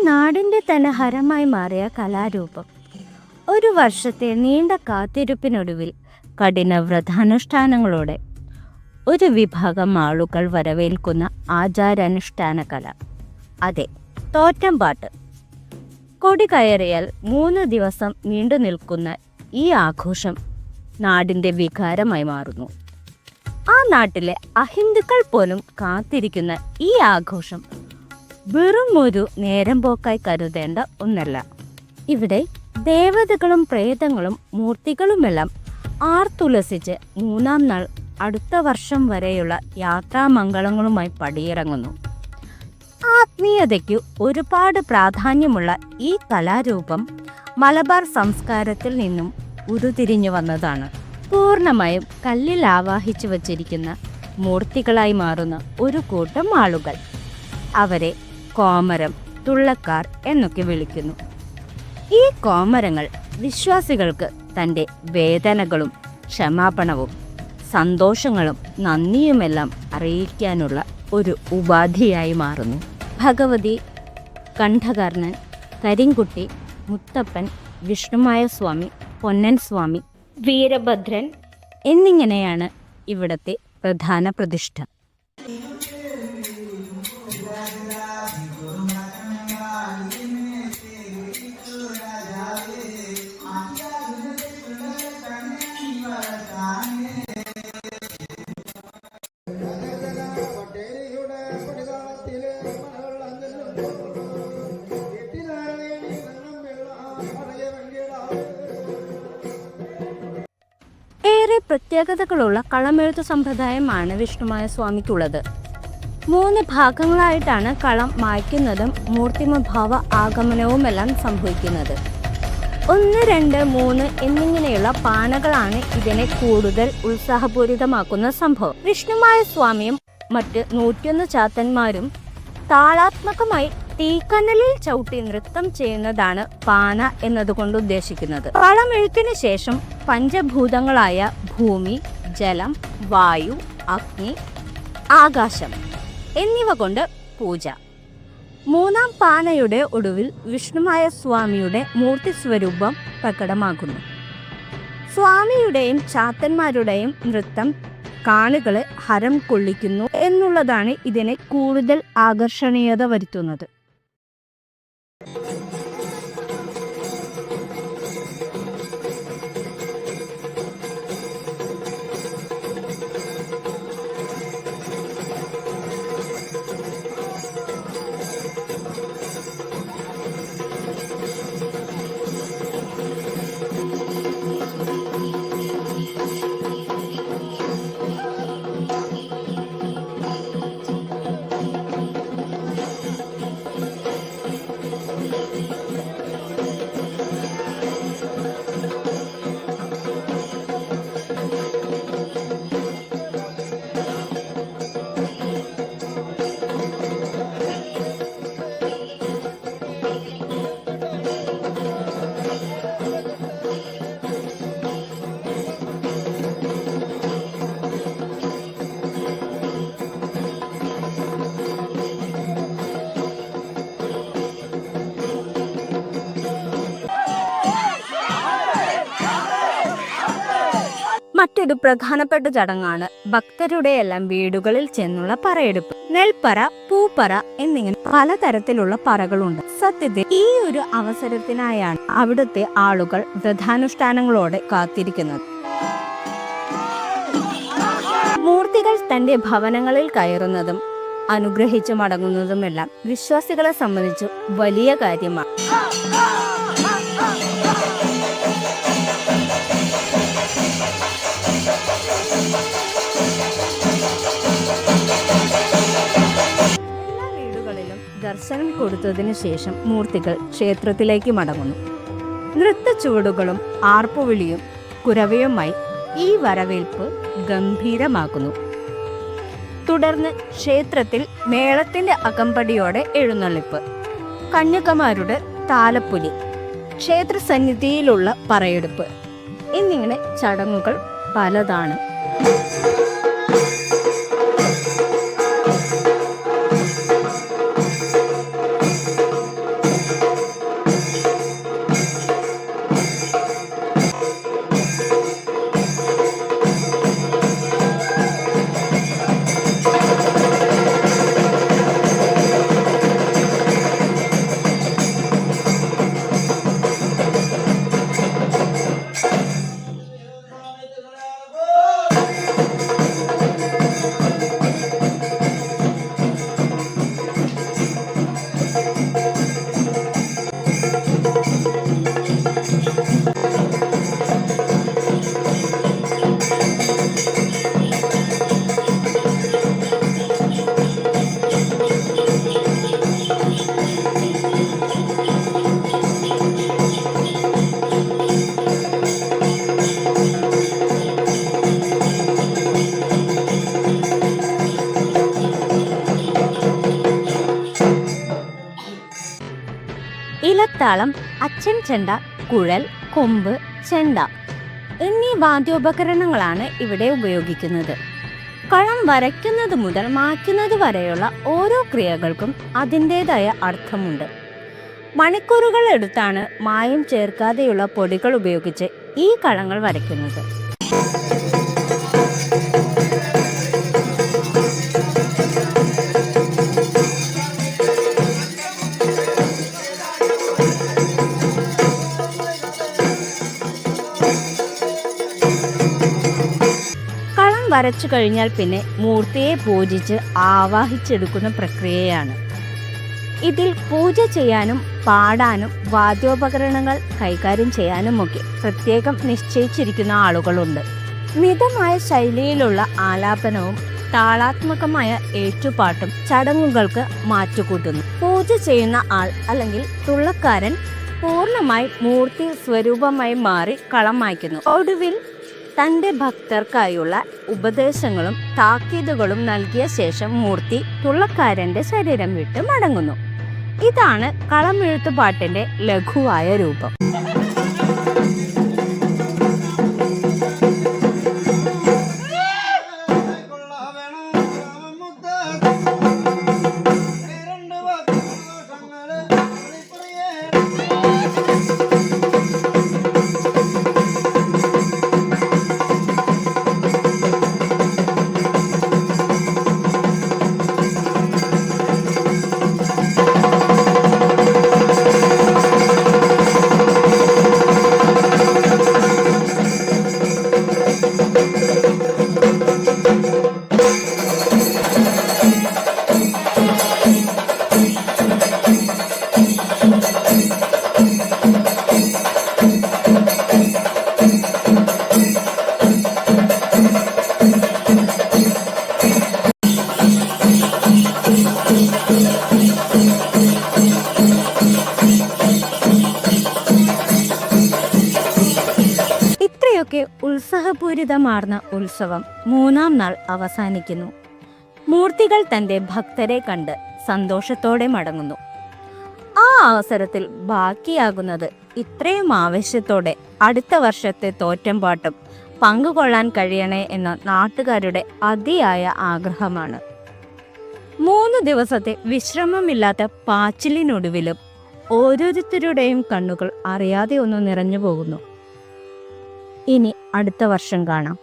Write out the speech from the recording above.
നാടിൻ്റെ തന്നെ ഹരമായി മാറിയ കലാരൂപം. ഒരു വർഷത്തെ നീണ്ട കാത്തിരിപ്പിനൊടുവിൽ കഠിന വ്രതാനുഷ്ഠാനങ്ങളോടെ ഒരു വിഭാഗം ആളുകൾ വരവേൽക്കുന്ന ആചാരാനുഷ്ഠാന കല. അതെ, തോറ്റംപാട്ട്. കൊടി കയറിയാൽ 3 ദിവസം നീണ്ടു നിൽക്കുന്ന ഈ ആഘോഷം നാടിൻ്റെ വികാരമായി മാറുന്നു. ആ നാട്ടിലെ അഹിന്ദുക്കൾ പോലും കാത്തിരിക്കുന്ന ഈ ആഘോഷം വെറും ഒരു നേരം പോക്കായി കരുതേണ്ട ഒന്നല്ല. ഇവിടെ ദേവതകളും പ്രേതങ്ങളും മൂർത്തികളുമെല്ലാം ആർത്തുലസിച്ച് 3-ാം നാൾ അടുത്ത വർഷം വരെയുള്ള യാത്രാമംഗളങ്ങളുമായി പടിയിറങ്ങുന്നു. ആത്മീയതയ്ക്ക് ഒരുപാട് പ്രാധാന്യമുള്ള ഈ കലാരൂപം മലബാർ സംസ്കാരത്തിൽ നിന്നും ഉരുത്തിരിഞ്ഞു വന്നതാണ്. പൂർണ്ണമായും കല്ലിൽ ആവാഹിച്ചു വച്ചിരിക്കുന്ന മൂർത്തികളായി മാറുന്ന ഒരു കൂട്ടം ആളുകൾ. അവരെ കോമരം, തുള്ളക്കാർ എന്നൊക്കെ വിളിക്കുന്നു. ഈ കോമരങ്ങൾ വിശ്വാസികൾക്ക് തൻ്റെ വേദനകളും ക്ഷമാപണവും സന്തോഷങ്ങളും നന്ദിയുമെല്ലാം അറിയിക്കാനുള്ള ഒരു ഉപാധിയായി മാറുന്നു. ഭഗവതി, കണ്ഠകർണൻ, കരിങ്കുട്ടി, മുത്തപ്പൻ, വിഷ്ണുമായ സ്വാമി, പൊന്നൻ സ്വാമി, വീരഭദ്രൻ എന്നിങ്ങനെയാണ് ഇവിടത്തെ പ്രധാന പ്രതിഷ്ഠ. പ്രത്യേകതകളുള്ള കളമെഴുത്ത് സമ്പ്രദായമാണ് വിഷ്ണുമായ സ്വാമിക്കുള്ളത്. 3 ഭാഗങ്ങളായിട്ടാണ് കളം മായ്ക്കുന്നതും മൂർത്തിമഭാവ ആഗമനവുമെല്ലാം സംഭവിക്കുന്നത്. 1, 2, 3 എന്നിങ്ങനെയുള്ള പാനകളാണ് ഇതിനെ കൂടുതൽ ഉത്സാഹപൂരിതമാക്കുന്ന സംഭവം. വിഷ്ണുമായ സ്വാമിയും മറ്റ് 101 ചാത്തന്മാരും താളാത്മകമായി തീക്കനലിൽ ചവിട്ടി നൃത്തം ചെയ്യുന്നതാണ് പാന എന്നതുകൊണ്ട് ഉദ്ദേശിക്കുന്നത്. കളമെഴുത്തിന് ശേഷം പഞ്ചഭൂതങ്ങളായ ഭൂമി, ജലം, വായു, അഗ്നി, ആകാശം എന്നിവ കൊണ്ട് പൂജ. 3-ാം പാനയുടെ ഒടുവിൽ വിഷ്ണുമായ സ്വാമിയുടെ മൂർത്തി സ്വരൂപം പ്രകടമാകുന്നു. സ്വാമിയുടെയും ചാത്തന്മാരുടെയും നൃത്തം കാണികളെ ഹരം കൊള്ളിക്കുന്നു എന്നുള്ളതാണ് ഇതിനെ കൂടുതൽ ആകർഷണീയത വരുത്തുന്നത്. മറ്റൊരു പ്രധാനപ്പെട്ട ചടങ്ങാണ് ഭക്തരുടെ എല്ലാം വീടുകളിൽ ചെന്നുള്ള പറയെടുപ്പ്. നെൽപ്പറ, പൂപ്പറ എന്നിങ്ങനെ പലതരത്തിലുള്ള പറകളുണ്ട്. സത്യത്തിൽ ഈ ഒരു അവസരത്തിനായാണ് അവിടുത്തെ ആളുകൾ വ്രതാനുഷ്ഠാനങ്ങളോടെ കാത്തിരിക്കുന്നത്. മൂർത്തികൾ തന്റെ ഭവനങ്ങളിൽ കയറുന്നതും അനുഗ്രഹിച്ചു മടങ്ങുന്നതുമെല്ലാം വിശ്വാസികളെ സംബന്ധിച്ച് വലിയ കാര്യമാണ്. ദർശനം കൊടുത്തതിനു ശേഷം മൂർത്തികൾ ക്ഷേത്രത്തിലേക്ക് മടങ്ങുന്നു. നൃത്തച്ചുവടുകളും ആർപ്പുവിളിയും കുരവയുമായി ഈ വരവേൽപ്പ് ഗംഭീരമാക്കുന്നു. തുടർന്ന് ക്ഷേത്രത്തിൽ മേളത്തിന്റെ അകമ്പടിയോടെ എഴുന്നള്ളിപ്പ്, കന്യകമാരുടെ താലപ്പൊലി, ക്ഷേത്രസന്നിധിയിലുള്ള പറയെടുപ്പ് എന്നിങ്ങനെ ചടങ്ങുകൾ പലതാണ്. ഇലത്താളം, അച്ചൻ ചെണ്ട, കുഴൽ, കൊമ്പ്, ചെണ്ട എന്നീ വാദ്യോപകരണങ്ങളാണ് ഇവിടെ ഉപയോഗിക്കുന്നത്. കളം വരയ്ക്കുന്നത് മുതൽ മായ്ക്കുന്നത് വരെയുള്ള ഓരോ ക്രിയകൾക്കും അതിൻ്റെതായ അർത്ഥമുണ്ട്. മണിക്കൂറുകൾ എടുത്താണ് മായം ചേർക്കാതെയുള്ള പൊടികൾ ഉപയോഗിച്ച് ഈ കളങ്ങൾ വരയ്ക്കുന്നത്. വരച്ചു കഴിഞ്ഞാൽ പിന്നെ മൂർത്തിയെ പൂജിച്ച് ആവാഹിച്ചെടുക്കുന്ന പ്രക്രിയയാണ്. ഇതിൽ പൂജ ചെയ്യാനും പാടാനും വാദ്യോപകരണങ്ങൾ കൈകാര്യം ചെയ്യാനുമൊക്കെ പ്രത്യേകം നിശ്ചയിച്ചിരിക്കുന്ന ആളുകളുണ്ട്. മിതമായ ശൈലിയിലുള്ള ആലാപനവും താളാത്മകമായ ഏറ്റുപാട്ടും ചടങ്ങുകൾക്ക് മാറ്റുകൂട്ടുന്നു. പൂജ ചെയ്യുന്ന ആൾ അല്ലെങ്കിൽ തുള്ളക്കാരൻ പൂർണ്ണമായി മൂർത്തി സ്വരൂപമായി മാറി കളം മായ്ക്കുന്നു. ഒടുവിൽ തൻ്റെ ഭക്തർക്കായുള്ള ഉപദേശങ്ങളും താക്കീതുകളും നൽകിയ ശേഷം മൂർത്തി തുള്ളക്കാരൻ്റെ ശരീരം വിട്ട് മടങ്ങുന്നു. ഇതാണ് കളമെഴുത്തുപാട്ടിൻ്റെ ലഘുവായ രൂപം. ഇത്രയൊക്കെ ഉത്സാഹപൂരിതമാർന്ന ഉത്സവം മൂന്നാം നാൾ അവസാനിക്കുന്നു. മൂർത്തികൾ തൻ്റെ ഭക്തരെ കണ്ട് സന്തോഷത്തോടെ മടങ്ങുന്നു. ആ അവസരത്തിൽ ബാക്കിയാകുന്നത് ഇത്രയും ആവേശത്തോടെ അടുത്ത വർഷത്തെ തോറ്റംപാട്ടും പങ്കുകൊള്ളാൻ കഴിയണേ എന്ന നാട്ടുകാരുടെ അതിയായ ആഗ്രഹമാണ്. 3 ദിവസത്തെ വിശ്രമമില്ലാത്ത പാച്ചിലിനൊടുവിലും ഓരോരുത്തരുടെയും കണ്ണുകൾ അറിയാതെ ഒന്ന് നിറഞ്ഞു പോകുന്നു. ഇനി അടുത്ത വർഷം കാണാം.